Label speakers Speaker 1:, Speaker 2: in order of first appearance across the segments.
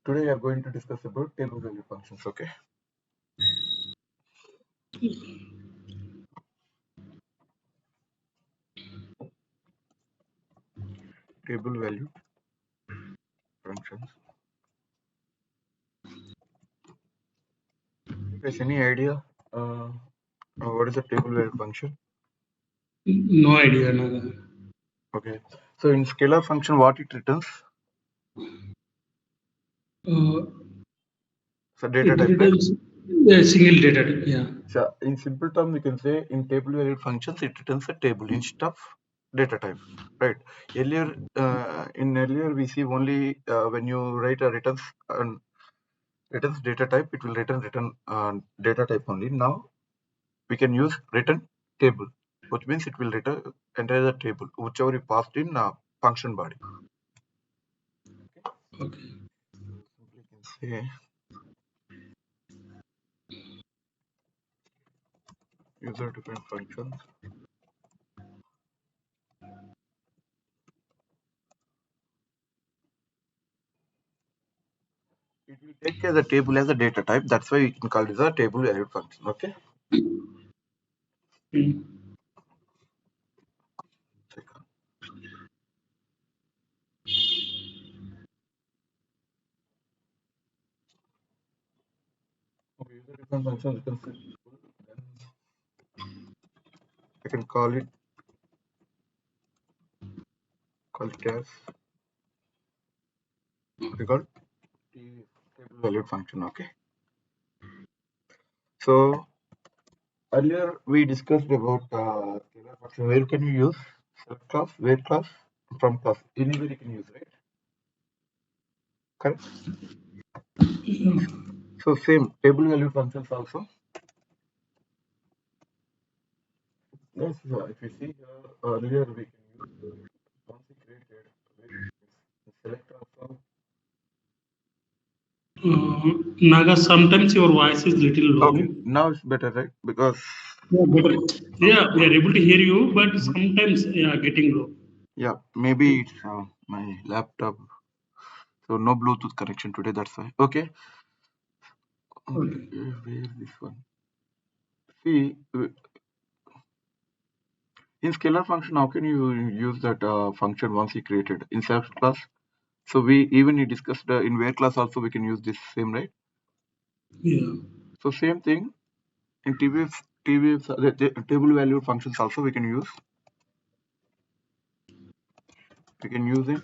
Speaker 1: Today we are going to discuss about table value functions. Okay. Table value functions. Guys, any idea what is a table value function?
Speaker 2: No idea, Naga.
Speaker 1: Okay. So in scalar function, what it returns? So data
Speaker 2: It
Speaker 1: type, right?
Speaker 2: returns a single data type, yeah.
Speaker 1: So in simple terms, we can say in table value functions, it returns a table instead of data type, right? Earlier we see only when you write a returns data type, it will return data type only. Now we can use return table, which means it will return enter the table whichever you passed in function body.
Speaker 2: Okay.
Speaker 1: Simply can say user defined functions. It will take the table as a data type. That's why we can call it a table valued function. Okay.
Speaker 2: Mm.
Speaker 1: Okay, user defined function. You can say then I can call it as what we call table valued function. Okay. So earlier we discussed about scalar function. Where can you use select class, where class, from class? Anywhere you can use, right? Correct.
Speaker 2: Yeah.
Speaker 1: So same table value functions also. Yes, if you see here earlier we can use once we created select also.
Speaker 2: Naga, sometimes your voice is little low.
Speaker 1: Okay, now it's better, right? Because
Speaker 2: Yeah, better. Yeah, we are able to hear you, but sometimes getting low.
Speaker 1: yeah, maybe it's my laptop. So no Bluetooth connection today. That's why. Okay.
Speaker 2: Okay.
Speaker 1: Where this one? See, in scalar function, how can you use that function once you created in select class? So we even you discussed in where class also we can use this same, right?
Speaker 2: Yeah.
Speaker 1: So same thing in TVFs, the table valued functions also we can use. We can use it.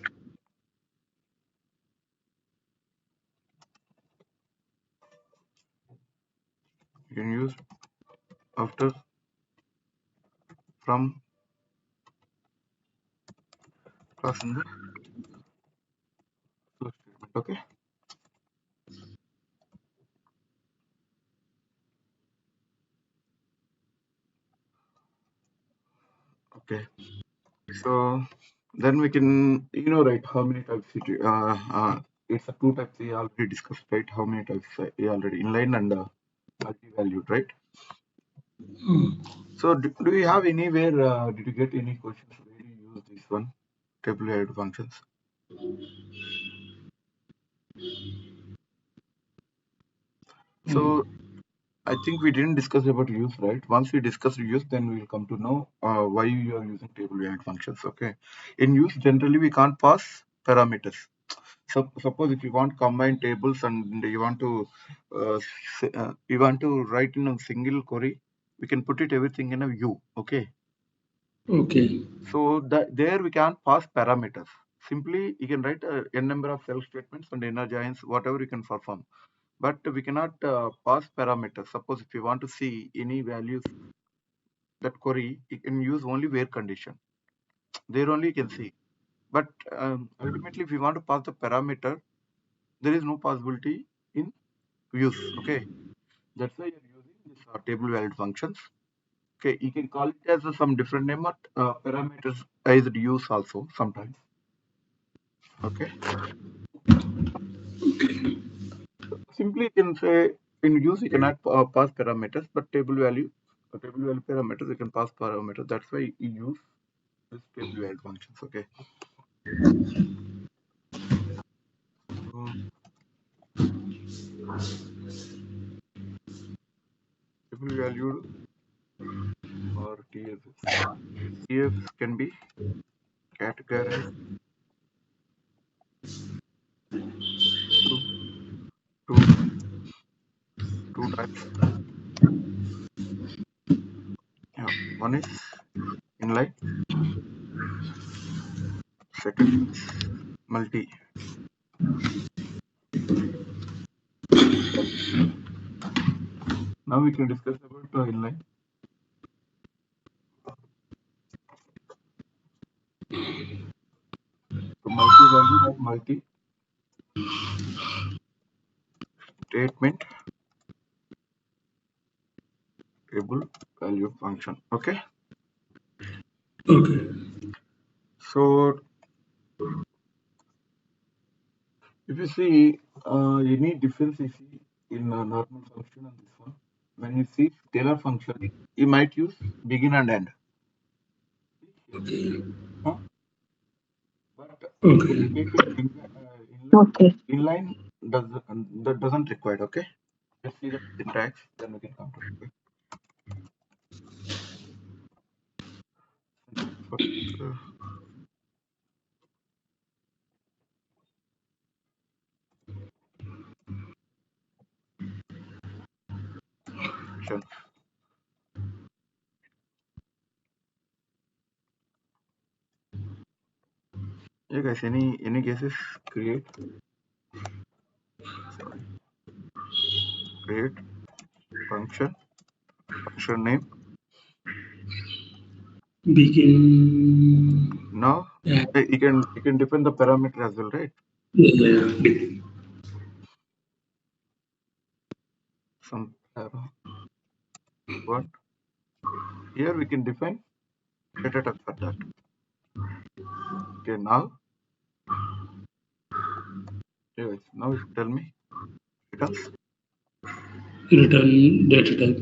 Speaker 1: You can use after, from, class in the first statement. Okay. Okay. So then we can, right, how many types it's a two types we already discussed, right? How many types we already inline and multi-valued, right? So do you have anywhere, did you get any questions where you use this one, table valued functions? So I think we didn't discuss about use, right? Once we discuss use, then we'll come to know why you are using table valued functions. Okay. In use, generally we can't pass parameters. So suppose if you want combine tables and you want to write in a single query, we can put it everything in a view. Okay.
Speaker 2: Okay.
Speaker 1: So there we can't pass parameters. Simply you can write n number of self statements and inner joins, whatever you can perform. But we cannot pass parameters. Suppose if you want to see any values that query, you can use only where condition. There only you can see. But ultimately, if you want to pass the parameter, there is no possibility in use. Okay, that's why you're using this table valued functions. Okay, you can call it as some different name, but parameters is use also sometimes. Okay, simply you can say in use you cannot pass parameters, but table value parameters you can pass parameters. That's why you use this table value functions. Okay. So table valued or TVFs. TVFs can be categorized to two types. Yeah, one is inline, second is multi. Now we can discuss about inline. So multi-valued or multi-statement table value function. Okay.
Speaker 2: Okay.
Speaker 1: So if you see any difference you see in a normal function and this one, when you see scalar function, you might use begin and end.
Speaker 2: Okay.
Speaker 1: Huh? But when you
Speaker 2: Okay.
Speaker 1: take it inline, inline that doesn't require. Okay. Let's see the syntax, then we can come to it. Okay. Function. Yeah, guys. Any guesses? Create. Sorry. Create function. Function name.
Speaker 2: Begin.
Speaker 1: Now
Speaker 2: Yeah.
Speaker 1: you can define the parameter as well, right?
Speaker 2: Yeah. Yeah.
Speaker 1: Some one. Here we can define data type for that. Okay. Now tell me returns.
Speaker 2: Return data type.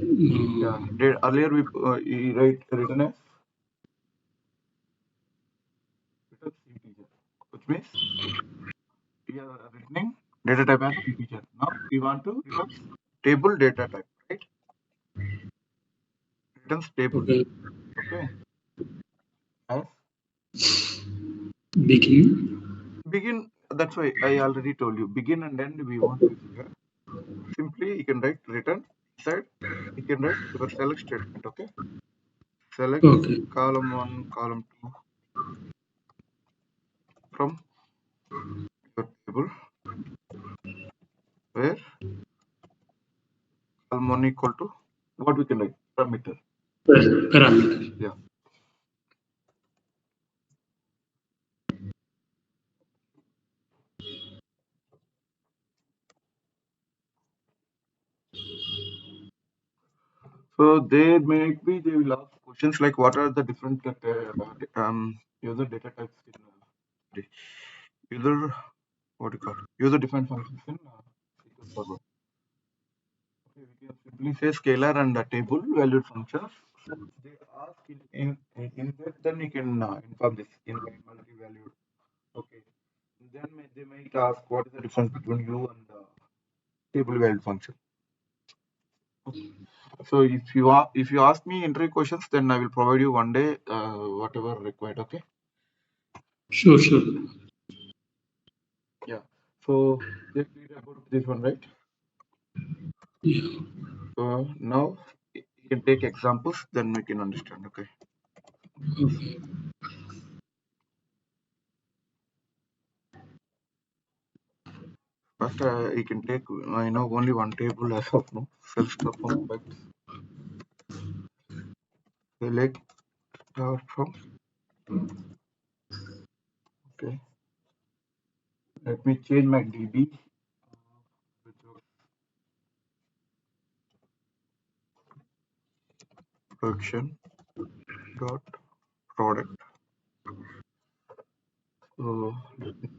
Speaker 1: Yeah. Earlier we write return as returns integer, which means we are returning data type as integer. Now we want to return table data type, right? Returns table.
Speaker 2: Okay.
Speaker 1: Okay. As
Speaker 2: Begin.
Speaker 1: begin. That's why I already told you begin and end we won't use here. Simply you can write return inside. You can write your select statement. Okay. Select
Speaker 2: Okay.
Speaker 1: column 1, column 2 from your table where column 1 equal to what we can write parameter.
Speaker 2: Parameter.
Speaker 1: Yeah. So they will ask questions like what are the different user data types in user what do you call user defined functions in SQL Server. Okay, we can simply say scalar and table valued functions. So they ask in that, then you can inform this inline multi-valued. Okay. Then they might ask what is the difference between you and the table valued function. Okay. So if you ask me interview questions, then I will provide you one day whatever required. Okay.
Speaker 2: Sure. Sure.
Speaker 1: Yeah. So they clear about this one, right?
Speaker 2: Yeah.
Speaker 1: So now you can take examples, then we can understand. Okay.
Speaker 2: Okay.
Speaker 1: But you can take I know only one table as of now. Self perform, but select start from. Okay. Let me change my DB. Production dot product. So let me see.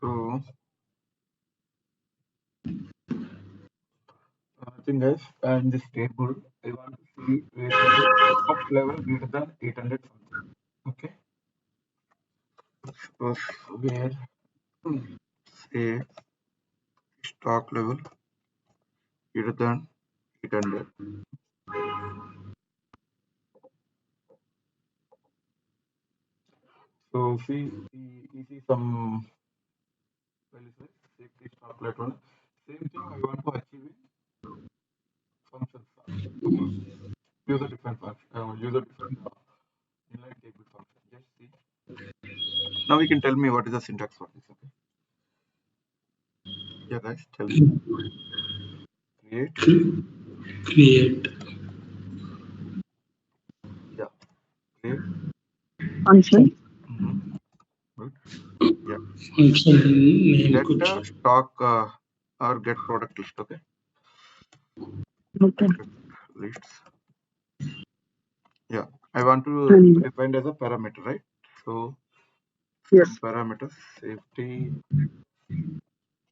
Speaker 1: So thing guys, in this table, I want to see where there is stock level greater than 800 something. Okay. Suppose where say stock level greater than 800. So see, you see some value size, safety stock level. Same thing I want to achieve in functions. Suppose use a different function, use a different inline table function. Just see. Now you can tell me what is the syntax for this. Okay. Yeah, guys, tell me. Create.
Speaker 2: Create
Speaker 1: Yeah. Create.
Speaker 3: function.
Speaker 1: Good. Yeah.
Speaker 2: function name
Speaker 1: Get
Speaker 2: कुछ
Speaker 1: stock or get product list. Okay.
Speaker 3: Okay.
Speaker 1: Product lists. Yeah. I want to
Speaker 3: And
Speaker 1: define as a parameter, right? So
Speaker 3: yes,
Speaker 1: parameter safety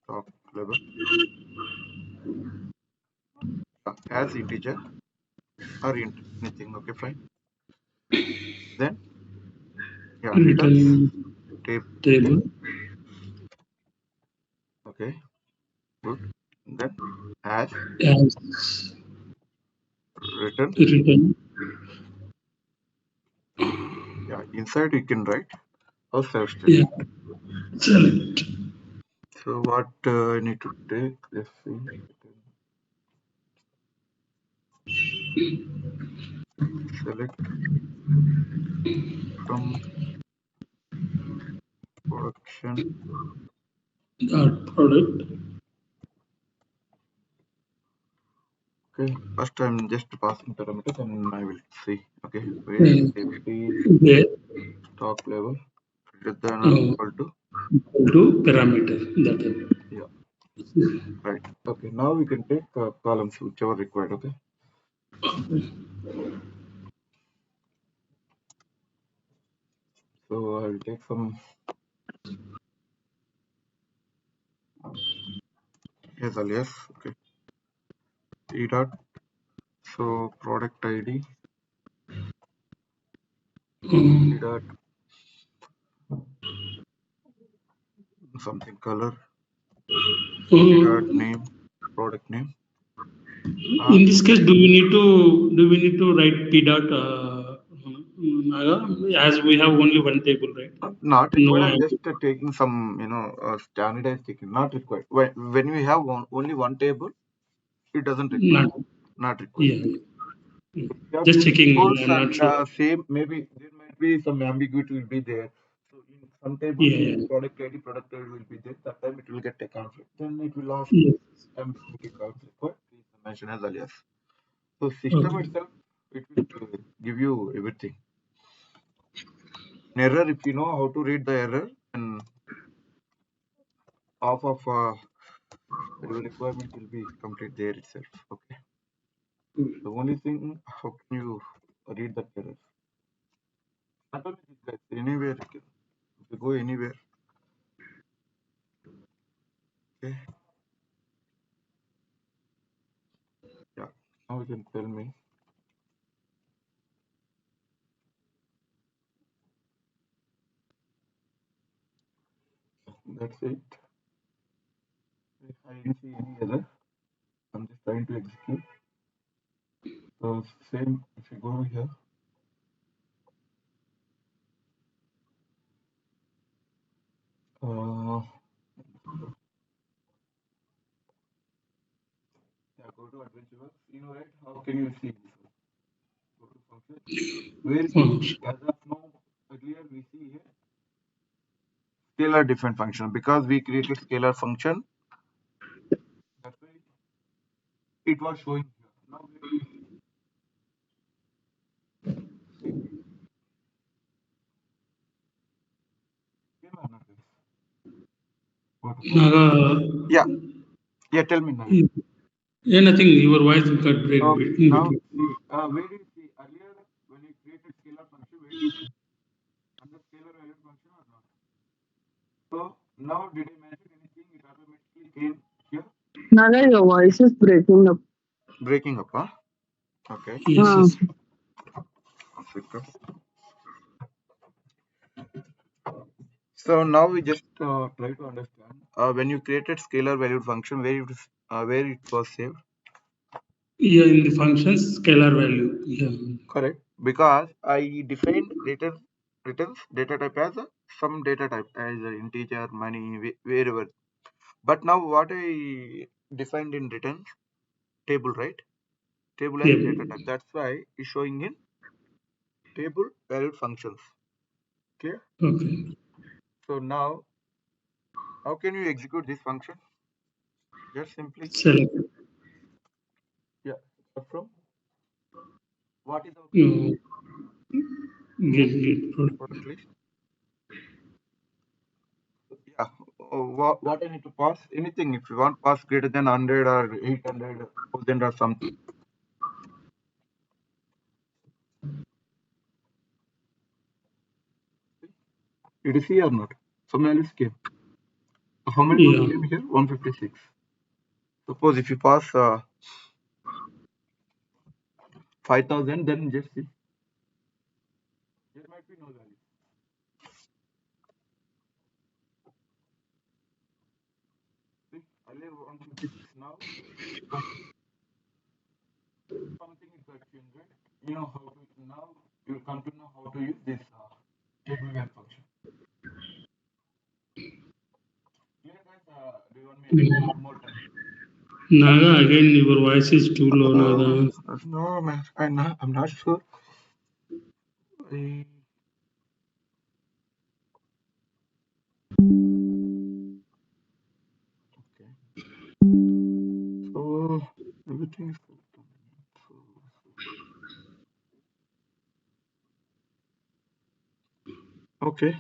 Speaker 1: stock level as integer or int anything. Okay, fine. Then yeah, returns
Speaker 2: return
Speaker 1: table.
Speaker 2: table
Speaker 1: Okay, good. Then as
Speaker 2: as
Speaker 1: return.
Speaker 2: return
Speaker 1: Yeah, inside you can write a self
Speaker 2: yeah
Speaker 1: statement.
Speaker 2: select
Speaker 1: So what I need to take? Let's see. Select from production.
Speaker 2: product
Speaker 1: Okay, first I'm just passing parameters and I will see. Okay, where safety
Speaker 2: there
Speaker 1: stock level greater than or equal to.
Speaker 2: equal to parameter that
Speaker 1: Yeah, right. Okay, now we can take columns whichever required. Okay. So I will take some. Yes, alias. Okay. E dot. So product ID. E dot something color. E dot name. Product name.
Speaker 2: in this case do we need to write p dot Naga, as we have only one table, right?
Speaker 1: Not
Speaker 2: No,
Speaker 1: required. I'm just taking some, standardized taking. Not required. When we have only one table, it doesn't require.
Speaker 2: not
Speaker 1: Not required.
Speaker 2: yeah.
Speaker 1: If you have
Speaker 2: Just
Speaker 1: two
Speaker 2: checking.
Speaker 1: tables
Speaker 2: I'm not
Speaker 1: and
Speaker 2: sure.
Speaker 1: same, maybe there might be some ambiguity will be there. So in some tables,
Speaker 2: Yeah,
Speaker 1: product ID will be there. That time it will get a conflict. Then it will ask
Speaker 2: yeah.
Speaker 1: ambiguity conflict. What? Please mention as alias. So system
Speaker 2: Okay.
Speaker 1: itself, it will give you everything. An error, if you know how to read the error, and half of your requirement will be complete there itself. Okay. The only thing, how can you read that error? Not only this, guys, anywhere you can, if you go anywhere. Okay. Yeah. Now you can tell me. That's it. If I didn't see any error, I'm just trying to execute. So same, if you go here, yeah, go to adventure works. You know, right? How can you see this one? Go to function. Where you can see, as of now, earlier we see here scalar different function because we created scalar function. That's why it was showing here. Now where do you see? See? Came or not, guys? Go to function.
Speaker 2: Naga,
Speaker 1: Yeah. Yeah. Tell me now.
Speaker 2: yeah, nothing. Your voice got break
Speaker 1: Okay.
Speaker 2: in
Speaker 1: Now
Speaker 2: between.
Speaker 1: see. Where do you see? Earlier when you created scalar function, where do you see? Under scalar valued function or not? So now did I mention anything? It automatically came here.
Speaker 3: Naga, your voice is breaking up.
Speaker 1: breaking up, huh? Okay.
Speaker 2: Yes, yes.
Speaker 1: So now we just try to understand when you created scalar valued function, where it was saved.
Speaker 2: Yeah, in the functions, scalar value. Yeah.
Speaker 1: Correct. Because I defined returns data type as some data type as integer, money, wherever. But now what I defined in returns table, right? Table as
Speaker 2: Yeah.
Speaker 1: data type. That's why it's showing in table valued functions. Clear?
Speaker 2: Okay.
Speaker 1: So now, how can you execute this function? Just simply,
Speaker 2: Select.
Speaker 1: yeah, from what is our
Speaker 2: No. Get
Speaker 1: product list? Yeah. What I need to pass? Anything. If you want pass greater than 100 or 800, 1000 or something. Did you see or not? Some values came. How many ones
Speaker 2: Yeah.
Speaker 1: came here? 156. Suppose if you pass 5000, then just see. There might be no value. See, earlier 156 now. Something is got changed, right? You know how to now. You come to know how to use this table web function. Yeah, guys. Do you want me to explain one more time?
Speaker 2: Naga, again, your voice is too low, Naga.
Speaker 1: No, man. I'm not sure. I, okay. So everything is good. So, okay.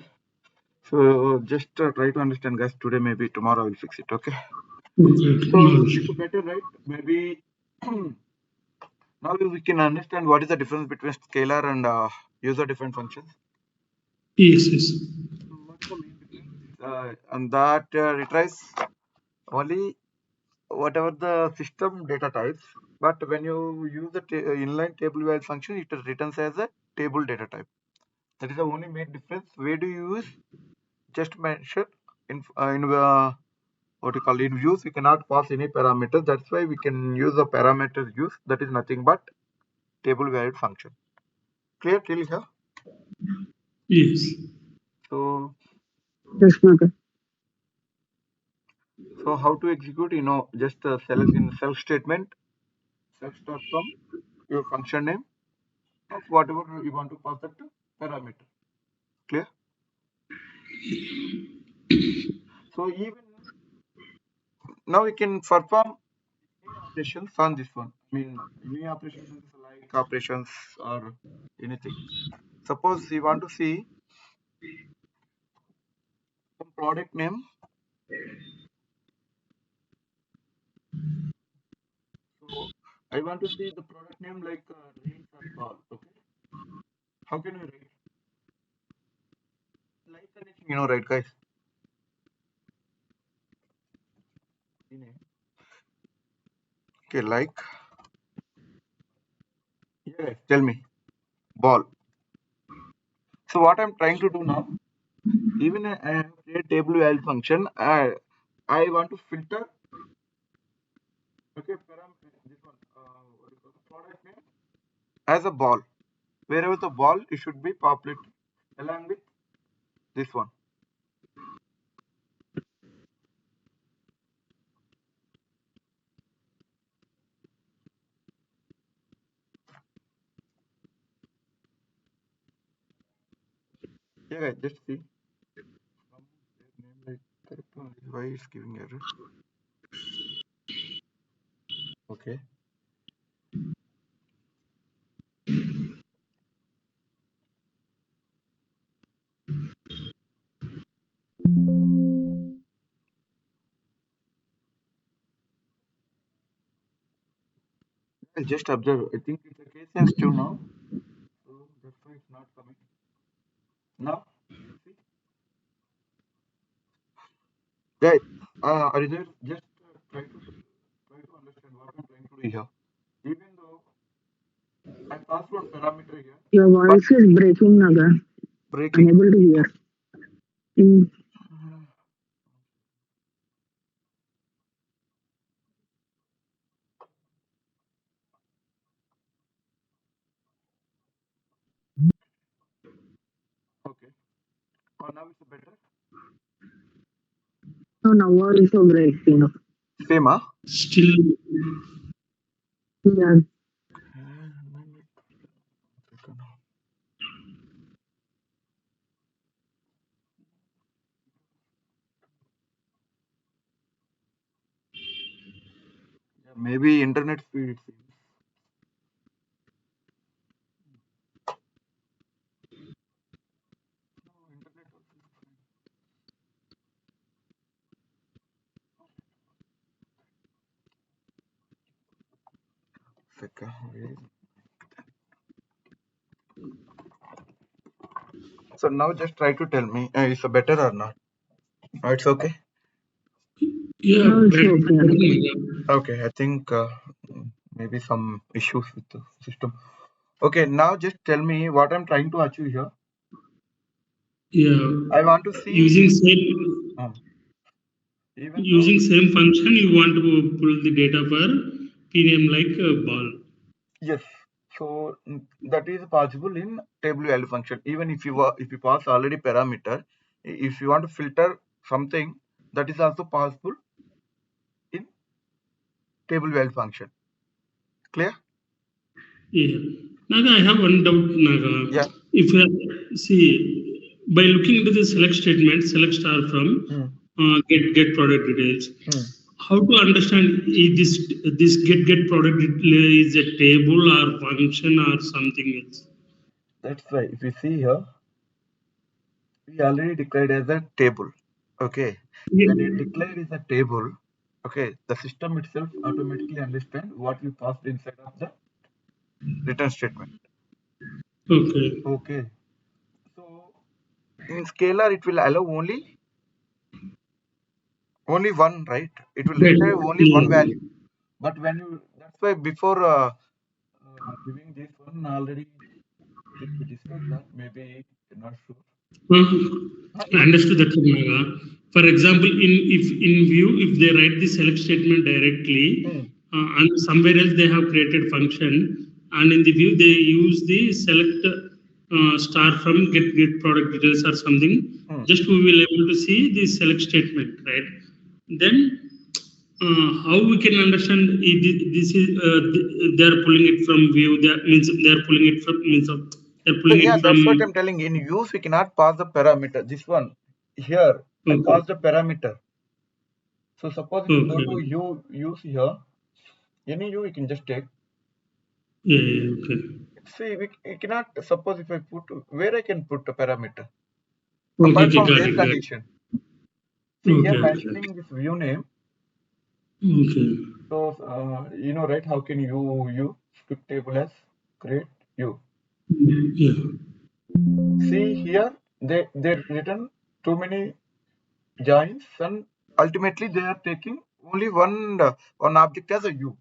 Speaker 1: So just try to understand, guys. Today, maybe tomorrow I will fix it. Okay.
Speaker 2: Okay.
Speaker 1: So
Speaker 2: No
Speaker 1: it's
Speaker 2: issue.
Speaker 1: better, right? Maybe now we can understand what is the difference between scalar and user-defined functions.
Speaker 2: Yes, yes.
Speaker 1: So what's the main difference? And that retrieves only whatever the system data types. But when you use the inline table valued function, it returns as a table data type. That is the only main difference. Where do you use? Just mention in what you call in views, we cannot pass any parameters. That's why we can use the parameters use. That is nothing but table valued function. Clear till here?
Speaker 2: Yes.
Speaker 1: So
Speaker 3: Yes, Naga.
Speaker 1: so how to execute? Just select in self statement, self start from your function name of whatever you want to pass that to parameter. Clear? So even now we can perform any operations on this one. I mean, any operations like operations or anything. Suppose you want to see some product name. So I want to see the product name like drinks or ball. Okay. How can we write? Like anything, right, guys? Okay, like. Yeah, tell me. Ball. So what I'm trying to do now, even I have create table value function. I want to filter. Okay, this one. What do you call the product name as a ball. Wherever the ball, it should be populated along with this one. Yeah, guys, just see. From their name like correct one. Why it's giving error? Okay. I'll just observe. I think it's a case sensitive now. So that's why it's not coming. Now, see, guys, are you there? Just try to understand what I'm trying to do here. I passed one parameter here.
Speaker 3: Your voice is breaking, Naga.
Speaker 1: Breaking.
Speaker 3: Unable to hear. In
Speaker 1: Okay. Oh, now it's better.
Speaker 3: no, now voice so breaking.
Speaker 1: Same, huh?
Speaker 2: Still,
Speaker 3: Yeah.
Speaker 1: Yeah, maybe internet speed. It seems. No, internet also is fine. Second, where is it? So now just try to tell me, is it better or not? Oh, it's okay.
Speaker 2: yeah,
Speaker 3: Now it's
Speaker 2: better.
Speaker 3: okay.
Speaker 1: Okay, I think maybe some issues with the system. Okay, now just tell me what I'm trying to achieve here.
Speaker 2: Yeah,
Speaker 1: I want to see
Speaker 2: using
Speaker 1: in
Speaker 2: same
Speaker 1: even though
Speaker 2: using same function, you want to pull the data for pname like ball.
Speaker 1: yes, so that is possible in table value function. Even if you pass already parameter, if you want to filter something, that is also possible in table value function. Clear?
Speaker 2: Yeah. Naga, I have one doubt, Naga.
Speaker 1: Yeah.
Speaker 2: If you see, by looking into the select statement, select star from get product details, how to understand if this get product detail is a table or function or something else?
Speaker 1: That's why if you see here, we already declared as a table. Okay. When you
Speaker 2: Yeah.
Speaker 1: declare is a table, okay, the system itself automatically understand what you passed inside of the return statement.
Speaker 2: Okay.
Speaker 1: Okay. So in scalar, it will allow only one, right? It will
Speaker 2: Right.
Speaker 1: retrieve only one
Speaker 2: Yeah.
Speaker 1: value. But when you, that's why before giving this one already, did we discuss that? Maybe not sure.
Speaker 2: I understood that, Naga. For example, if in view, if they write the select statement directly, and somewhere else they have created function, and in the view they use the select star from get product details or something. Just we will able to see the select statement, right? Then how we can understand this is they are pulling it from view. Means they are pulling it from means of they are
Speaker 1: So
Speaker 2: pulling
Speaker 1: yeah,
Speaker 2: it from.
Speaker 1: that's what I'm telling. In use, we cannot pass the parameter. This one here, I
Speaker 2: Okay.
Speaker 1: pass the parameter. So suppose if you go to
Speaker 2: Okay.
Speaker 1: use here, any you can just take.
Speaker 2: Yeah. Okay.
Speaker 1: See, we cannot suppose if I put where I can put a parameter
Speaker 2: Okay.
Speaker 1: apart
Speaker 2: Okay.
Speaker 1: from
Speaker 2: Got
Speaker 1: where
Speaker 2: it. Got it.
Speaker 1: condition. See here
Speaker 2: Okay. Okay.
Speaker 1: mentioning this view name.
Speaker 2: Okay.
Speaker 1: So you know, right? How can you script table as create you?
Speaker 2: Yeah.
Speaker 1: See here they written too many joins and ultimately they are taking only one object as a u.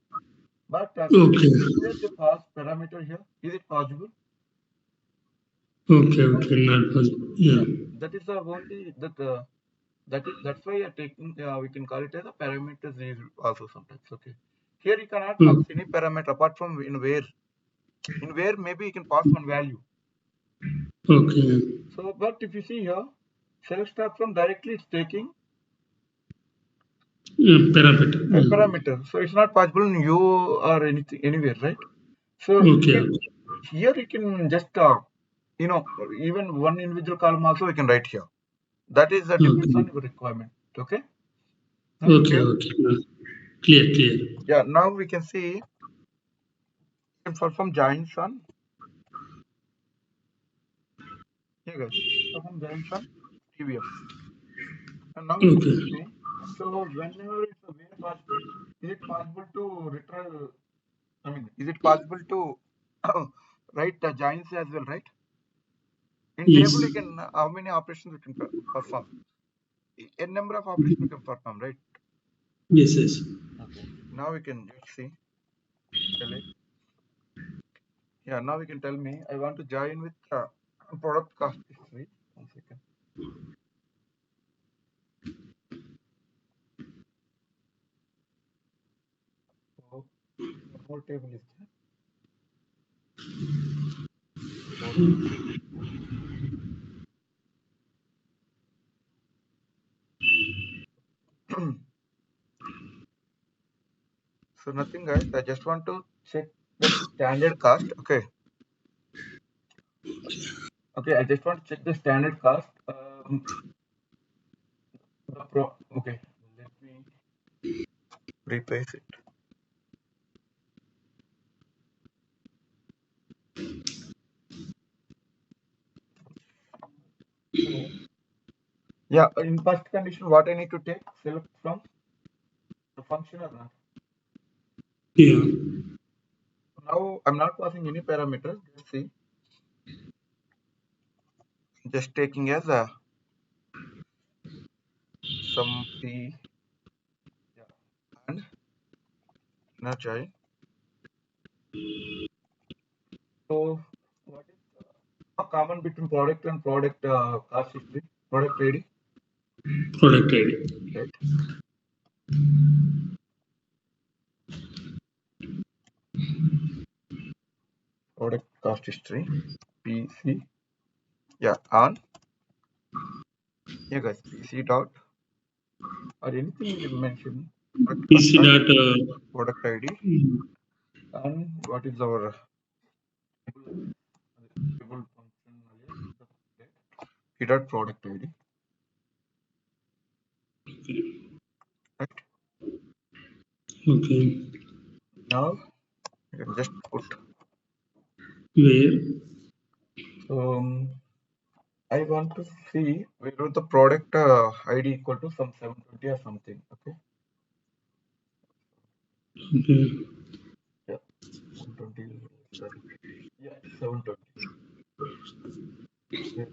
Speaker 1: But
Speaker 2: Okay.
Speaker 1: here they pass parameter here. Is it possible?
Speaker 2: Okay. Okay. Not possible. Yeah.
Speaker 1: Yeah, that is the only that's why you're taking we can call it as a parameters is also sometimes. Okay. Here you cannot pass any parameter apart from in where maybe you can pass one value.
Speaker 2: Okay.
Speaker 1: So but if you see here, select start from directly it's taking
Speaker 2: Parameter.
Speaker 1: a
Speaker 2: Yeah.
Speaker 1: parameter. So it's not possible in u or anything anywhere, right? So
Speaker 2: Okay.
Speaker 1: here you can just you know, even one individual column also we can write here. That is depends on
Speaker 2: Okay.
Speaker 1: your requirement. Okay.
Speaker 2: Okay.
Speaker 1: Clear?
Speaker 2: Okay. Clear. Clear.
Speaker 1: Yeah. Now we can see you can perform joins on here guys. Perform joins on TVFs. And now we can
Speaker 2: Okay.
Speaker 1: see. So whenever it's a where possible, is it possible to retrieve? I mean, is it possible to write the joins as well, right? In table,
Speaker 2: Yes.
Speaker 1: you can how many operations you can perform? A number of operations you can perform, right?
Speaker 2: Yes. Yes.
Speaker 1: Okay. Now we can just see. Delete. Yeah, now you can tell me. I want to join with product cost history. 1 second. So one more table is there. So nothing, guys. I just want to check the standard cost. Okay. Okay. I just want to check the standard cost. Okay. Let me replace it. So, yeah. In first condition, what I need to take? Select from the function or not?
Speaker 2: Yeah.
Speaker 1: Now I'm not passing any parameters. Let's see. Just taking as a some p, yeah, and not join. So what is a common between product and product cost history? Product ID,
Speaker 2: Product ID.
Speaker 1: right? Product cost history, PC. Yeah, on. Yeah, guys, PC dot or anything you mention. Product cost
Speaker 2: PC
Speaker 1: dot
Speaker 2: dot.
Speaker 1: product ID, and what is our table function? P dot product ID, right?
Speaker 2: Okay.
Speaker 1: Now you can just put.
Speaker 2: Where?
Speaker 1: I want to see whether the product ID equal to some 720 or something. Okay.
Speaker 2: Okay.
Speaker 1: Yeah. 720. Sorry. Yeah, 720. Yeah.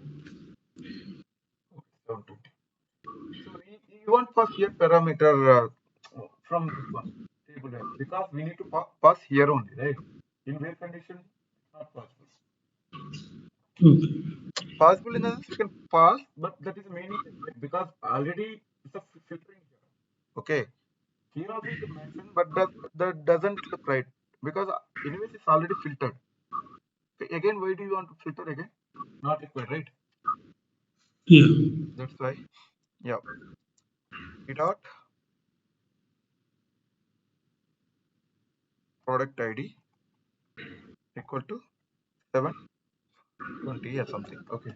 Speaker 1: Okay, 720. So you want pass here parameter from this one table F because we need to pass here only, right? In where condition it's not possible.
Speaker 2: Okay.
Speaker 1: Possible in the sense we can pass, but that is many things, right? Because already it's a filtering here. Okay. Here also you can mention, but that doesn't look right because anyways it's already filtered. Okay, again, why do you want to filter again? Not required, right?
Speaker 2: Yeah.
Speaker 1: That's why. Yeah. P dot product ID equal to 720 or something. Okay.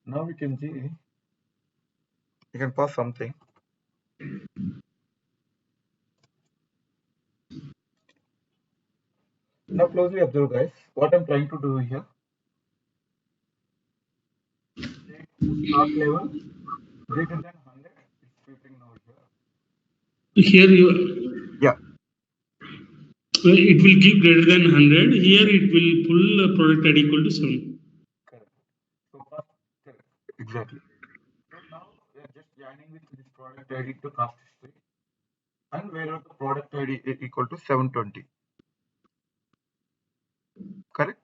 Speaker 1: Now we can see you can pass something. Now closely observe, guys. What I'm trying to do here. Take start level greater than 100. It's filtering now here.
Speaker 2: Here you.
Speaker 1: Yeah.
Speaker 2: It will give greater than 100. Here it will pull product ID equal to 7.
Speaker 1: Correct. So first, correct. Exactly. So now we are just joining with this product ID to cost history, and where the product ID is equal to 720. Correct.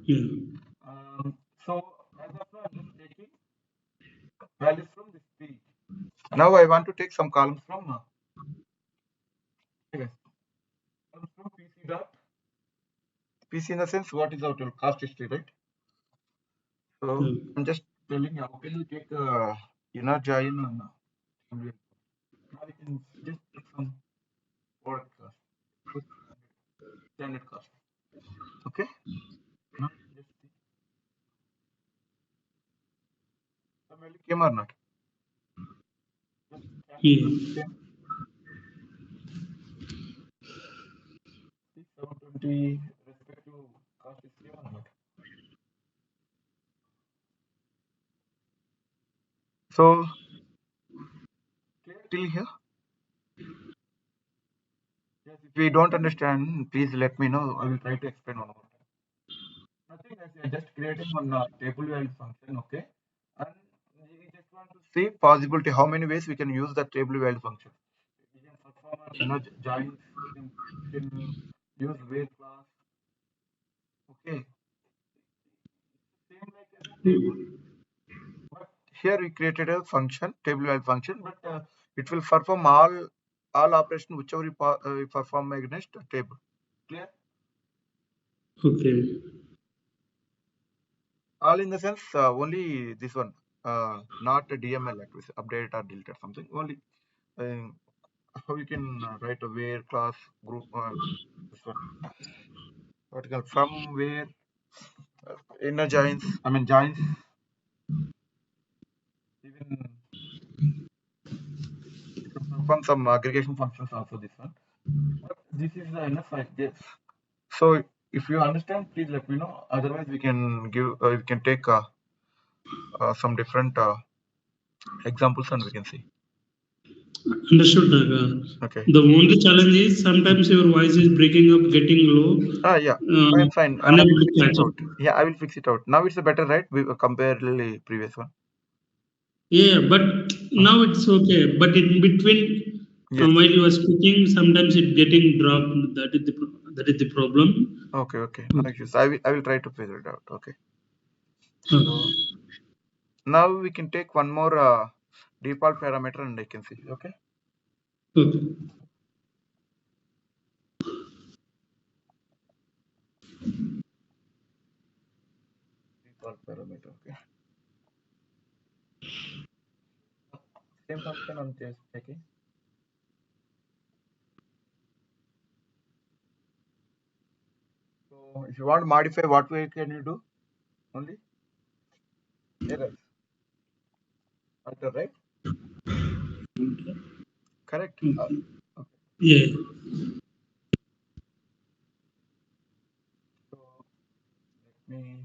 Speaker 2: Yeah.
Speaker 1: So as of now, I'm just taking values from this P. Now I want to take some columns from yes, columns from PC dot PC in the sense what is our total cost history, right? So
Speaker 2: Yeah.
Speaker 1: I'm just telling you how can you take inner giant and now we can just take some product cost, put standard cost. Okay. Now we can just see some value came or not. Just standard cost
Speaker 2: Yeah.
Speaker 1: came. See 720 respect to cost is came or not. So clear till here. Yes, if we don't understand, please let me know. I will try to explain one more time. Nothing else. We are just creating one table value function, okay? And we just want to see possibility how many ways we can use that table value function. We can perform, joins. We can use where class. Okay. Same like as a table. But here we created a function, table-valued function, but it will perform all operation whichever you perform against a table. Clear?
Speaker 2: Okay.
Speaker 1: All in the sense only this one, not a DML like this, update or delete or something. Only how you can write a where class group this one particle from where inner joins. I mean joins even perform some aggregation functions also this one. But this is enough I guess. So if you understand, please let me know. Otherwise, we can we can take some different examples and we can see.
Speaker 2: Understood, Naga.
Speaker 1: Okay.
Speaker 2: The only challenge is sometimes your voice is breaking up, getting low.
Speaker 1: Yeah. Fine. I
Speaker 2: Unable
Speaker 1: will
Speaker 2: to
Speaker 1: fix
Speaker 2: catch
Speaker 1: it
Speaker 2: up.
Speaker 1: out. Yeah, I will fix it out. Now it's better, right? We compare the previous one.
Speaker 2: Yeah, but now it's okay. But in between,
Speaker 1: Yes.
Speaker 2: while you are speaking, sometimes it getting dropped. That is the problem.
Speaker 1: Okay. Okay. No issues. I will try to figure it out. Okay.
Speaker 2: Uh,
Speaker 1: So now we can take one more default parameter and I can see. Okay.
Speaker 2: okay.
Speaker 1: Default parameter. Okay. Same function I'm just checking. So if you want to modify, what way can you do? Only errors. Alter, right? Correct. Okay.
Speaker 2: Yeah.
Speaker 1: So let me.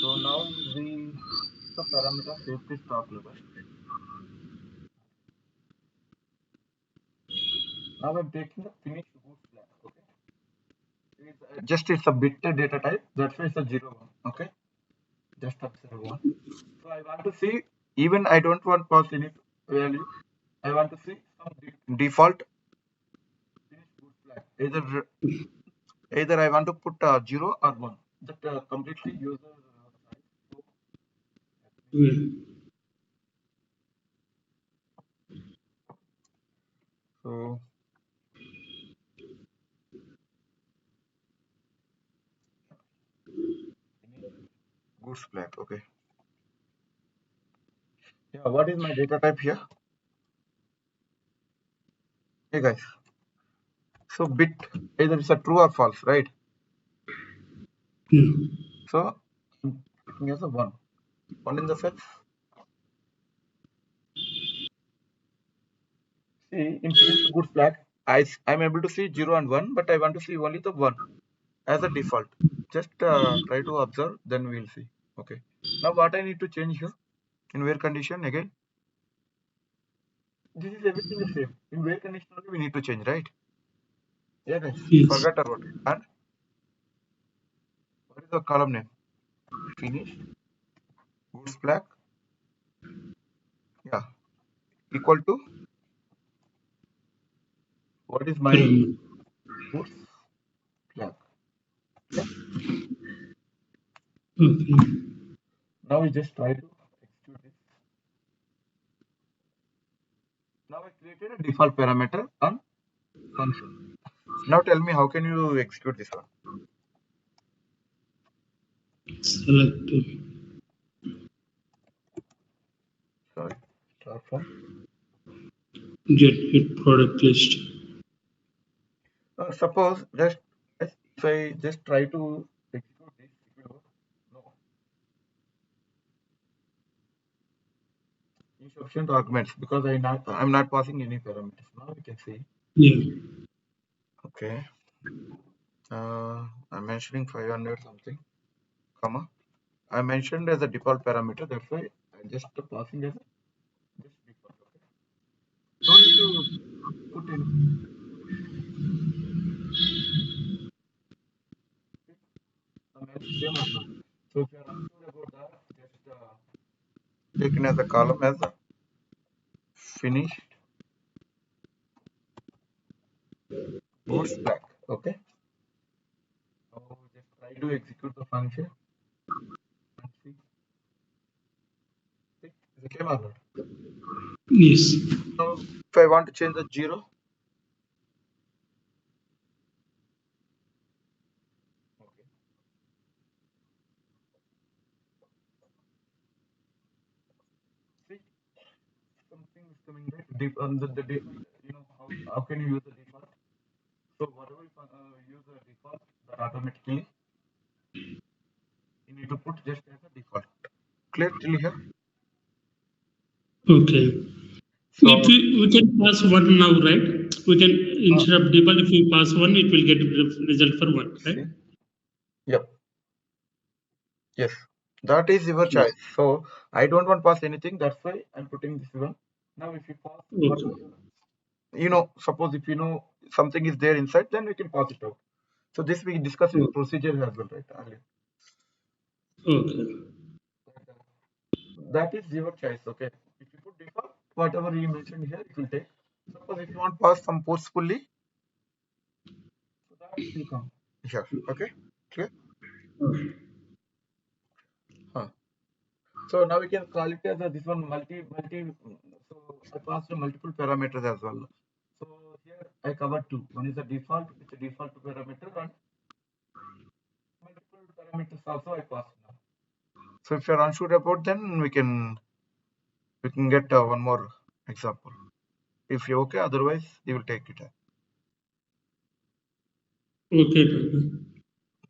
Speaker 1: So now we the parameter safety stock level. Now I'm taking the finish goods flag. Okay. Just it's a bit data type. That's why it's a 0 1. Okay. Just observe one. So I want to see. Even I don't want pass any value. I want to see some default finish goods flag. Either I want to put 0 or 1. That completely user side. So goods flag. Okay. Yeah. What is my data type here? Hey guys. So bit either it's a true or false, right?
Speaker 2: Yeah.
Speaker 1: So I'm taking as a 1. 1 in the sense. See in finished goods flag, I'm able to see 0 and 1, but I want to see only the 1 as a default. Just try to observe, then we'll see. Okay. Now what I need to change here in where condition again. This is everything the same. In where condition only we need to change, right? Yeah, guys.
Speaker 2: Yes.
Speaker 1: Forgot about it. And what is the column name? Finished goods flag. Yeah. Equal to what is my goods flag? Okay.
Speaker 2: Okay.
Speaker 1: Now we just try to execute this. Now I created a default parameter on function. Now tell me how can you execute this one?
Speaker 2: Select.
Speaker 1: Sorry. Start from.
Speaker 2: Get product list.
Speaker 1: Suppose just if I just try to execute this, it will work. No. Insufficient arguments because I'm not passing any parameters. Now we can see.
Speaker 2: Yeah.
Speaker 1: Okay. I'm mentioning 500 something, comma. I mentioned as a default parameter. That's why I'm just passing as a just default. Okay. Don't need to put any. Same argument. So if you are unsure about that, just taken as a column as a finished post black. Okay. So just try to execute the function and see. Is it came or not?
Speaker 2: Yes.
Speaker 1: So if I want to change the 0, okay. See, something is coming right. Deep on the default. You know how can you use the default? So whatever you use the default, that automatically you need to put just as a default. Clear till here?
Speaker 2: Okay.
Speaker 1: So
Speaker 2: If we can pass one now, right? We can, instead of default, if we pass one, it will get result for one, right?
Speaker 1: see, yep, yes, that is your choice. So I don't want to pass anything. That's why I'm putting this one. Now if you pass whatever you know, suppose if you know something is there inside, then we can pass it out. So this we discussed in procedure as well, right? Earlier.
Speaker 2: Okay.
Speaker 1: That is your choice. Okay. If you put default, whatever you mentioned here, it will take. Suppose if you want to pass some forcefully, so that will come here. Okay. Clear? Huh. So now we can call it as a, this one multi. So I passed the multiple parameters as well. So here I covered two. One is the default, it's a default parameter, and multiple parameters also I passed now. So if you're unsure about, then we can get one more example. If you're okay, otherwise you will take it.
Speaker 2: Okay.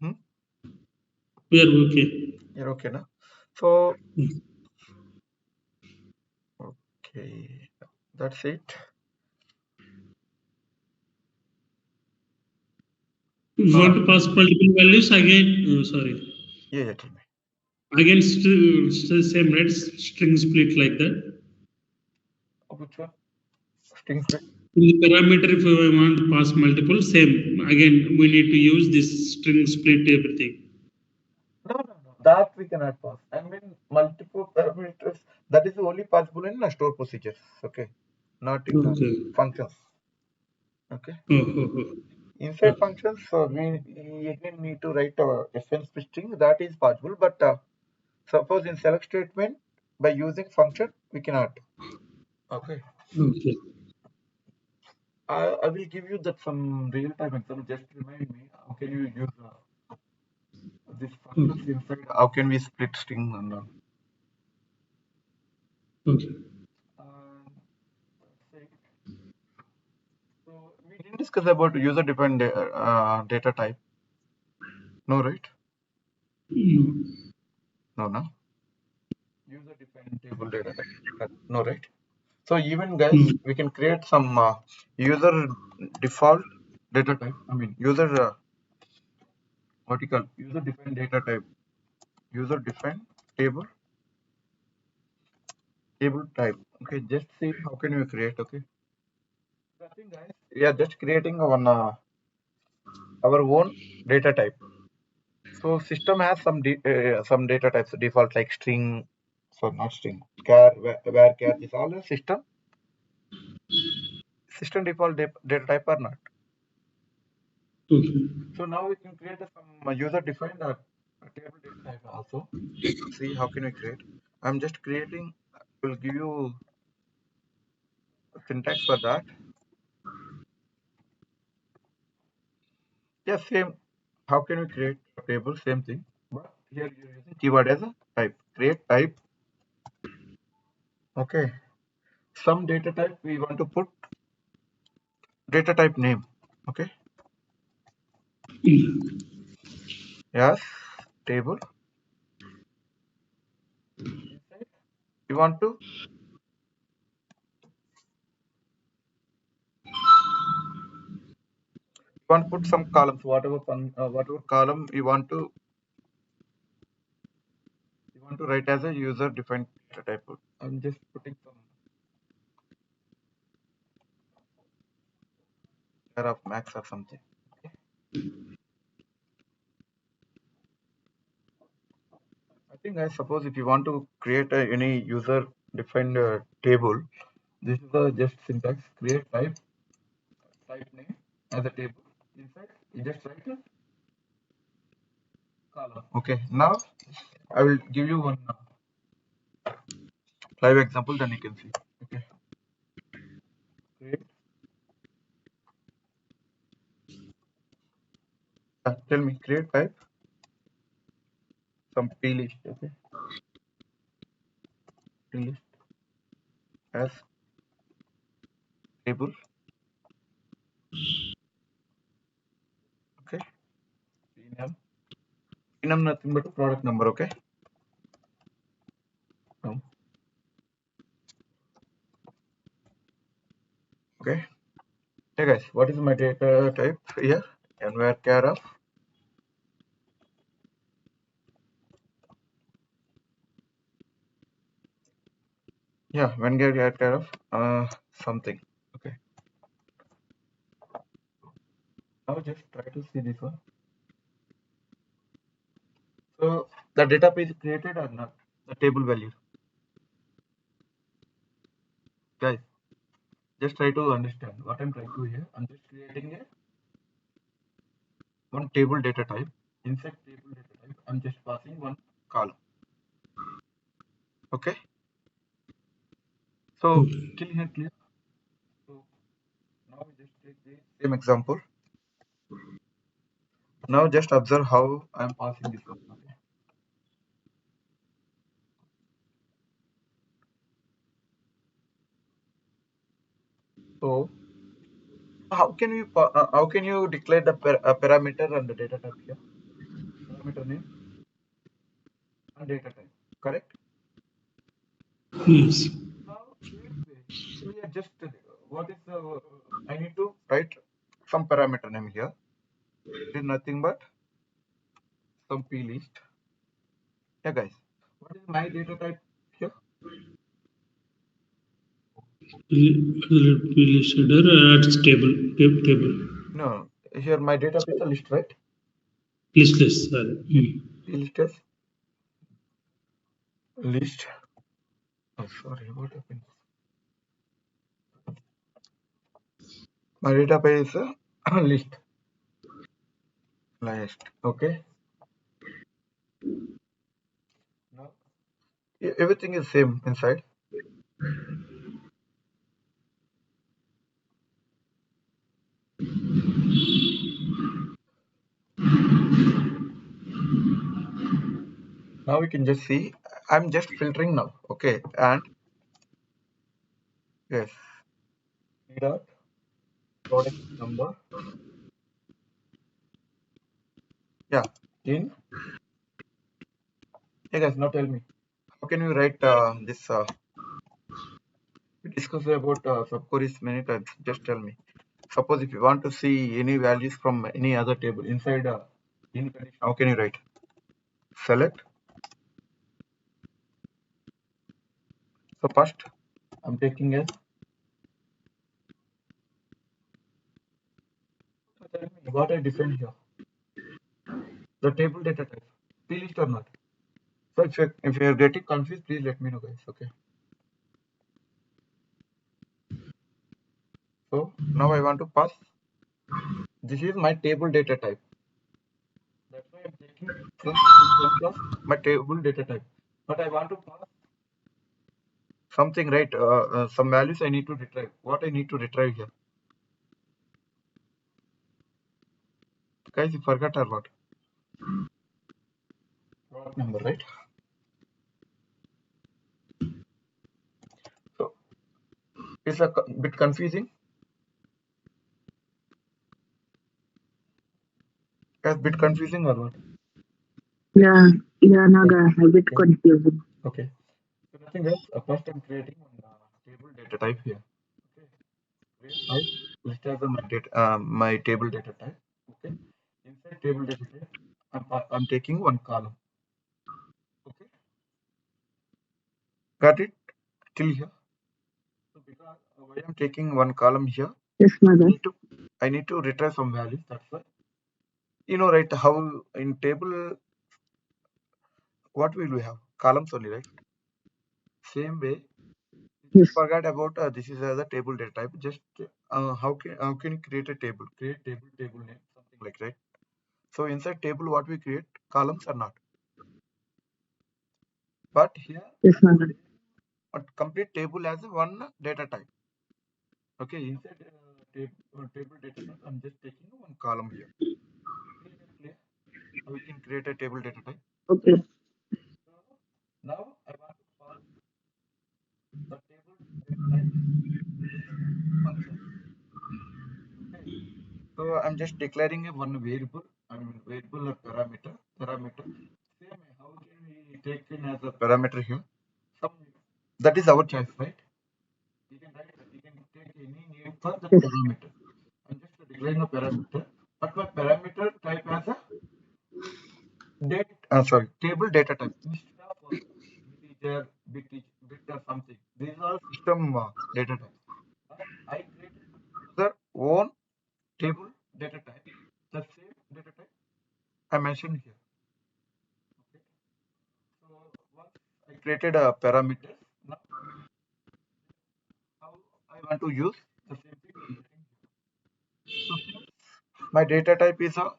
Speaker 1: Hmm?
Speaker 2: We are okay.
Speaker 1: You're okay now. So okay, that's it.
Speaker 2: We want to pass multiple values again. Sorry.
Speaker 1: Yeah, tell me.
Speaker 2: Again, still same, right? String split like that.
Speaker 1: Which one? String split?
Speaker 2: In the parameter, if we want to pass multiple, same. Again, we need to use this string split everything.
Speaker 1: No. That we cannot pass. I mean, multiple parameters. That is only possible in store procedures. Okay, not in functions. Okay. Inside functions, we again need to write a FN string. That is possible, but suppose in select statement by using function we cannot. Okay.
Speaker 2: Okay.
Speaker 1: I will give you that some real time example. Just remind me. How can you use this functions inside? How can we split string and
Speaker 2: Okay.
Speaker 1: that's it. So we didn't discuss about user-defined data type. No, right? No. User-defined table data type. No, right? So even guys, we can create some user default data type. I mean user what you call user defined data type. User defined table type. Okay, just see how can we create. Okay, nothing guys. We are just creating one our own data type. So system has some data types default like string, so not string, char, where char is all a system default data type or not.
Speaker 2: Okay.
Speaker 1: So now we can create some user defined table data type also. See how can we create. I'm just creating. Will give you syntax for that. Yeah, same. How can we create a table? Same thing. But here you're using keyword as a type. Create type. Okay. Some data type we want to put data type name. Okay. Yes. Table. Inside you want to put some columns. Whatever column you want to write as a user defined data type. I'm just putting some pair of max or something. Okay. Nothing. I suppose if you want to create any user defined table, this is the just syntax: create type name as a table. Inside, you just write a column. Okay. Now I will give you one live example, then you can see. Okay. Create. Tell me. Create type some p list. Okay. P list as table. Okay. Enum. Enum nothing but a product number. Okay. Now, okay. Hey guys, what is my data type here? And where care of when get care of something. Okay. Now just try to see this one. So the database is created or not? The table value. Guys, just try to understand what I'm trying to here. I'm just creating one table data type. Inside table data type, I'm just passing one column. Okay. So till here clear. So now we just take the same example. Now just observe how I'm passing this one. Okay. So how can you declare the parameter and the data type here? Parameter name and data type. Correct.
Speaker 2: Yes.
Speaker 1: Now we are just what is the I need to write some parameter name here. It is nothing but some p list. Yeah, guys. What is my data type here?
Speaker 2: It's table.
Speaker 1: No, here my data type is a list, right?
Speaker 2: Listless.
Speaker 1: P list is list. Oh, sorry, what happened? My data type is a list. List. Okay. Now everything is same inside. Now we can just see. I'm just filtering now. Okay, and yes, dot product number. Yeah, in. Hey guys, now tell me, how can you write this? We discussed about subqueries many times. Just tell me. Suppose if you want to see any values from any other table inside in condition, how can you write? Select. So first, I'm taking as. So tell me what I define here. The table data type. P list or not? So if you're getting confused, please let me know, guys. Okay. So now I want to pass. This is my table data type. That's why I'm taking from in terms of my table data type. But I want to pass something, right? Some values I need to retrieve. What I need to retrieve here? Guys, you forgot or what? Product number, right? So it's a bit confusing. A bit confusing or what?
Speaker 3: Yeah, Naga, a bit confusing.
Speaker 1: Okay. So nothing else. First, I'm creating one table data type here. Okay. Create type list as my table data type. Okay. Inside table data type, I'm taking one column. Okay. Got it till here. So because why I'm taking one column here,
Speaker 3: Yes, Naga.
Speaker 1: I need to retrieve some values. That's why. Right? How in table what will we have? Columns only, right? Same way,
Speaker 3: Yes.
Speaker 1: forgot about this is the table data type. Just how can you create a table? Create table name, something like right. So inside table, what we create, columns or not? But here,
Speaker 3: Yes, Naga.
Speaker 1: a complete table as a one data type. Okay, inside table data type, I'm just taking one column here. Clear? We can create a table data type.
Speaker 3: Okay.
Speaker 1: So now I want to pass the table data type with function. Okay. So I'm just declaring a one variable. I mean variable or parameter. Parameter. Same. How can we take in as a parameter here? Some that is our choice, right? You can write. You can take any name for the
Speaker 3: Yes.
Speaker 1: parameter. I'm just declaring a parameter, but my parameter type as a table data type instead of integer, bit or something. These are system data types. But I created user own table data type. The same data type I mentioned here. Okay. So once I created a parameter, now how I want to use the same thing I'm writing here. So since my data type is a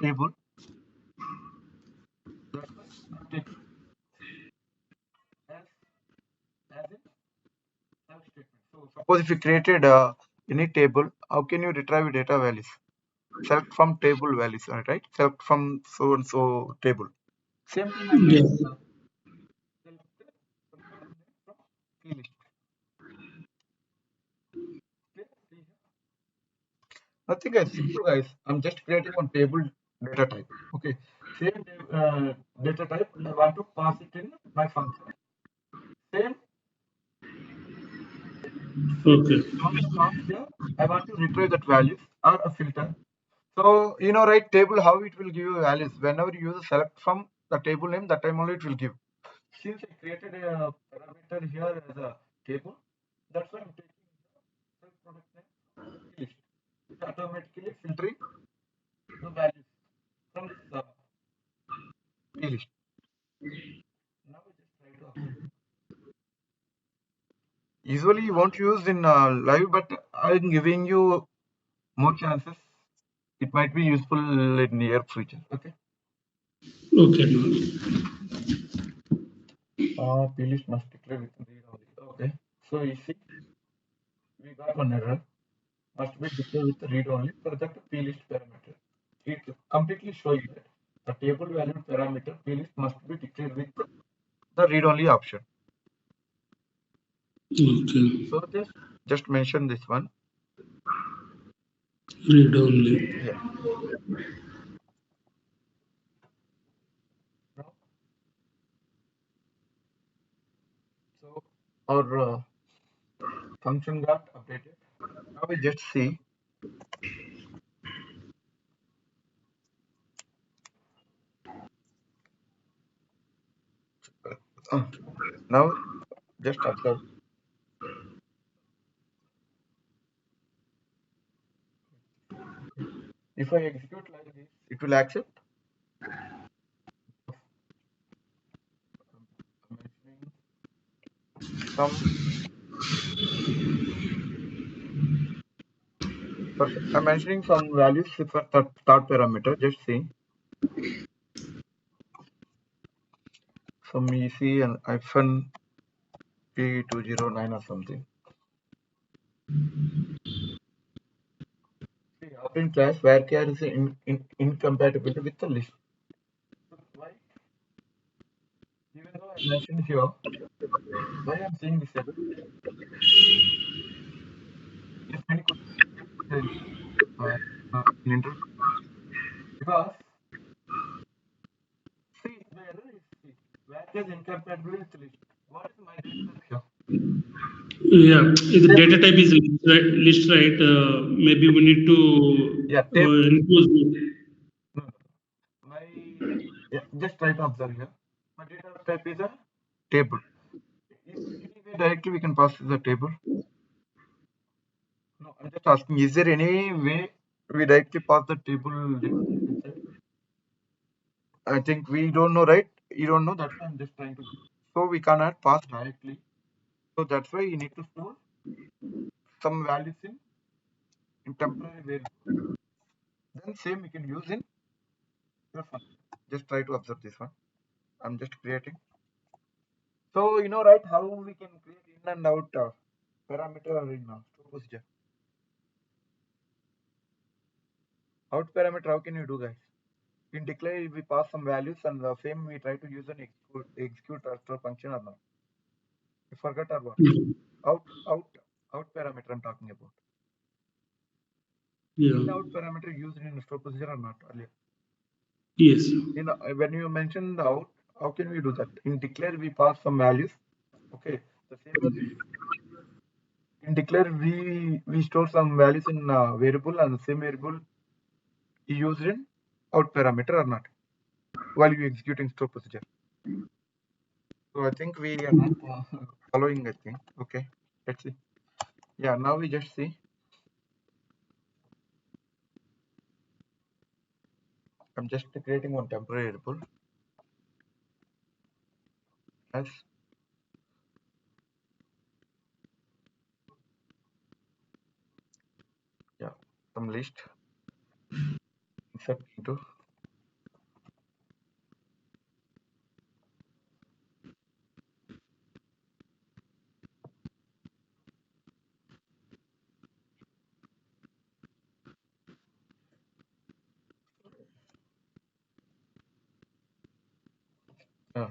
Speaker 1: table, that's why I'm taking as in self statement. So suppose if you created any table, how can you retrieve data values? Select from table values, right? Select from so and so table. Same thing I'm
Speaker 2: Yeah.
Speaker 1: doing. Select some column name from key list. Okay? See here. Nothing guys, simple guys. I'm just creating one table data type. Okay. Same data type I want to pass it in my function. Same
Speaker 2: Okay.
Speaker 1: on the pass here, I want to retrieve that values or a filter. So you know, right? Table how it will give you values. Whenever you use a select from the table name, that time only it will give. Since I created a parameter here as a table, that's why I'm taking the self product name from the list. It's automatically filtering the values from this list. Now we just try to observe. Usually you won't use in live, but I'm giving you more chances. It might be useful in near future. Okay.
Speaker 2: Okay. Naga.
Speaker 1: Plist must declare with read only. Okay. So you see, we got one error. Must be declared with read only for that plist parameter. It completely showing that the table value parameter plist must be declared with the read only option.
Speaker 2: Okay.
Speaker 1: So just mention this one.
Speaker 2: Read only.
Speaker 1: Yeah. Now, so our function got updated. Now we just see. Uh, now just observe. If I execute like this, it will accept. I'm mentioning some. I'm mentioning some values for third parameter. Just see some EC and hyphen P209 or something. See, open class varchar is incompatibility with the list. So why? Even though I mentioned here, why I'm saying this error? If any question in interview, because see the error is see, varchar is incompatible with the list. What is my data type here?
Speaker 2: Yeah. If the data type is list, right? Maybe we need to
Speaker 1: Yeah, table.
Speaker 2: enclose.
Speaker 1: No, no. My yeah, just try to observe here. My data type is a table. Is there any way directly we can pass the table? No, I'm just asking, is there any way we directly pass the table inside? I think we don't know, right? you don't know, that's why I'm just trying to. So we cannot pass directly. So that's why you need to store some values in temporary variable. Then same we can use in your function. Just try to observe this one. I'm just creating. So you know, right, how we can create in and out parameter in store procedure. Out parameter, how can you do, guys? In declare, we pass some values and the same we try to use an execute transfer function or not. You forgot or what? Out parameter I'm talking about.
Speaker 2: Yeah.
Speaker 1: Out parameter used in store procedure or not earlier?
Speaker 2: Yes.
Speaker 1: When you mention the out, how can we do that? In declare, we pass some values. Okay. The same as in declare, we store some values in variable and the same variable used in out parameter or not while you executing store procedure. So I think we are not following. I think. Okay. Let's see. Yeah. Now we just see. I'm just creating one temporary variable as some list insert into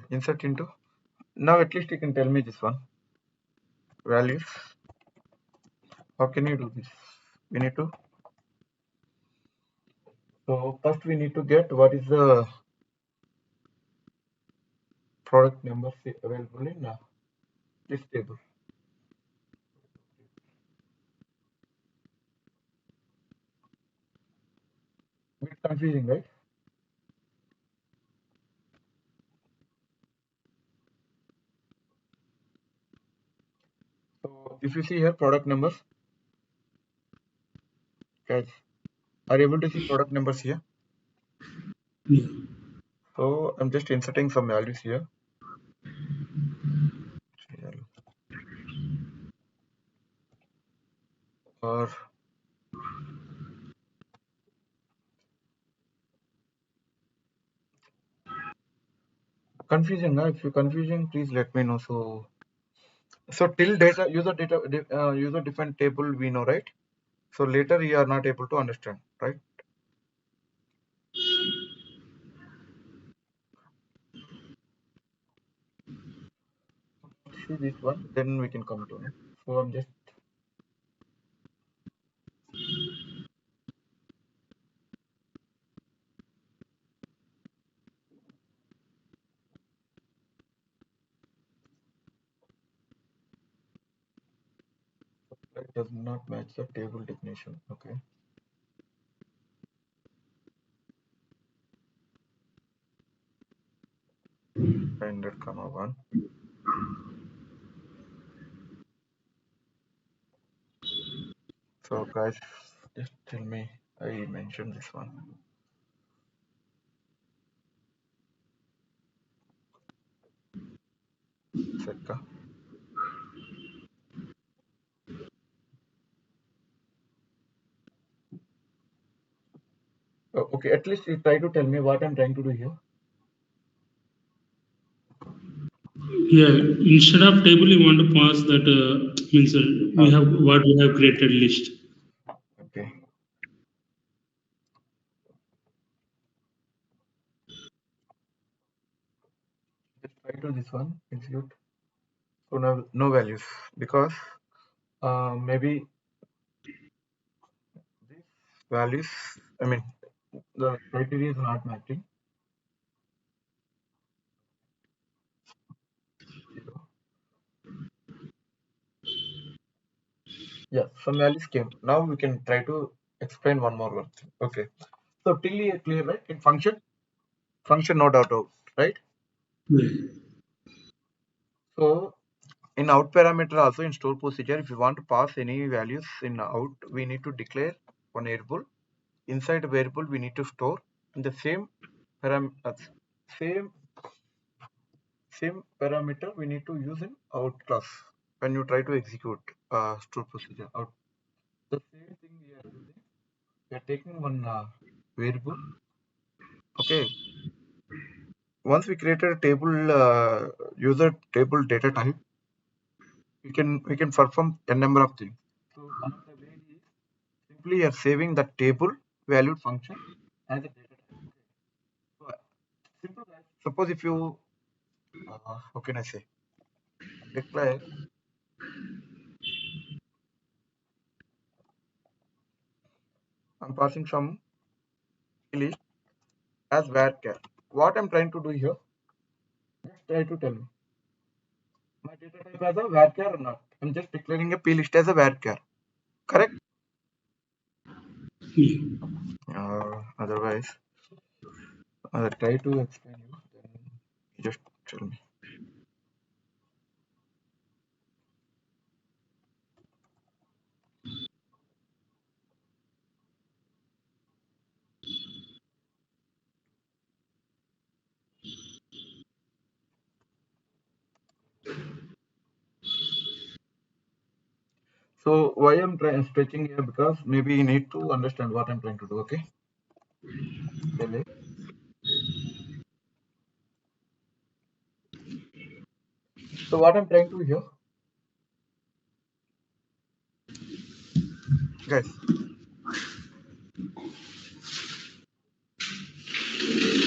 Speaker 1: insert into. Now at least you can tell me this one values. How can you do this? We need to. So first we need to get what is the product number available in this table. Bit confusing, right? So if you see here product numbers, guys, are you able to see product numbers here?
Speaker 2: Yeah.
Speaker 1: So I'm just inserting some values here. Or confusing, if you're confusing, please let me know. So till user defined table we know, right? So later you are not able to understand, right? See this one, then we can come to it. So I'm just that does not match the table definition. Okay. Standard comma 1. So guys, just tell me I mentioned this one. Secca. Oh, okay, at least you try to tell me what I'm trying to do here.
Speaker 2: Yeah. Instead of table, you want to pass that means we have what we have created list.
Speaker 1: Okay. Just try to this one execute. So now no values because maybe these values. I mean the criteria is not matching. Yeah, some values came. Now we can try to explain one more word. Okay. So till you clear, right? In function no doubt out, right?
Speaker 2: Yeah.
Speaker 1: So in out parameter also in store procedure, if you want to pass any values in out, we need to declare one variable. Inside a variable we need to store in the same same parameter we need to use in out class when you try to execute stored procedure out. The same thing we are using. We are taking one variable. Okay. Once we created a table user table data type, we can perform a number of things. So one of the ways is simply you are saving the table valued function as a data type. Okay. So simple as suppose if you how can I say declare I'm passing some list as varchar. What I'm trying to do here, just try to tell me my data type as a varchar or not. I'm just declaring a p list as a varchar. Correct?
Speaker 2: Yeah.
Speaker 1: Otherwise, I'll try to explain you. Then you just tell me. So why I'm stretching here, because maybe you need to understand what I'm trying to do. Okay. Delay. So what I'm trying to do here, guys.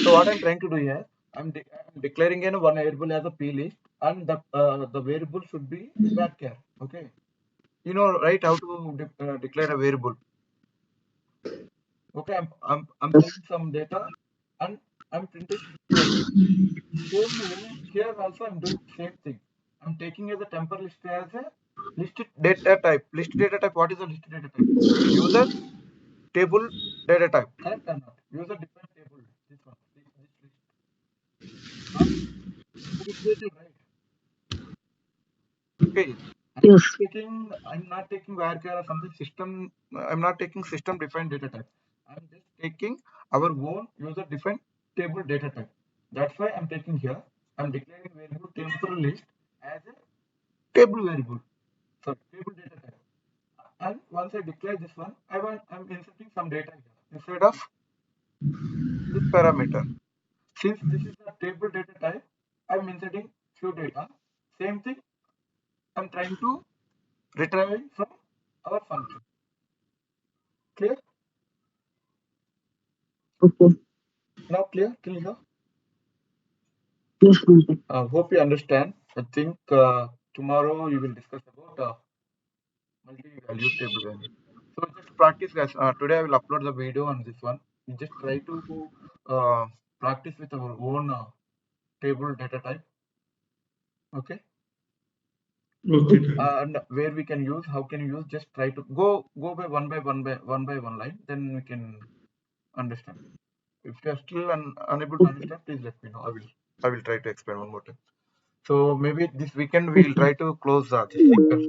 Speaker 1: So what I'm trying to do here, I'm declaring in one variable as a p list, and the variable should be varchar. Okay. You know, right? How to declare a variable. Okay. I'm
Speaker 3: Yes.
Speaker 1: playing some data, and I'm printing here. Same way here also I'm doing same thing. I'm taking as a temporary list as a listed data type. List data type. What is a list data type? User table data type. Correct or not? User different table. This one. This list. But integrated, right? Okay.
Speaker 3: Yes.
Speaker 1: I'm not taking varchar or something system. I'm not taking system defined data type. I'm just taking our own user defined table data type. That's why I'm taking here. I'm declaring variable table list as a table variable. So table data type. And once I declare this one, I'm inserting some data here instead of this parameter. Since this is a table data type, I'm inserting few data. Same thing I'm trying to retrieve from our function. Clear?
Speaker 3: Okay.
Speaker 1: Now clear till here?
Speaker 3: Yes, Master.
Speaker 1: Hope you understand. I think tomorrow you will discuss about multi-value table value. So just practice, guys. Today I will upload the video on this one. You just try to practice with our own table data type. Okay.
Speaker 2: Okay.
Speaker 1: And where we can use, how can you use? Just try to go by one by one line. Then we can understand. If you are still unable to understand, please let me know. I will try to explain one more time. So maybe this weekend we will try to close this chapter.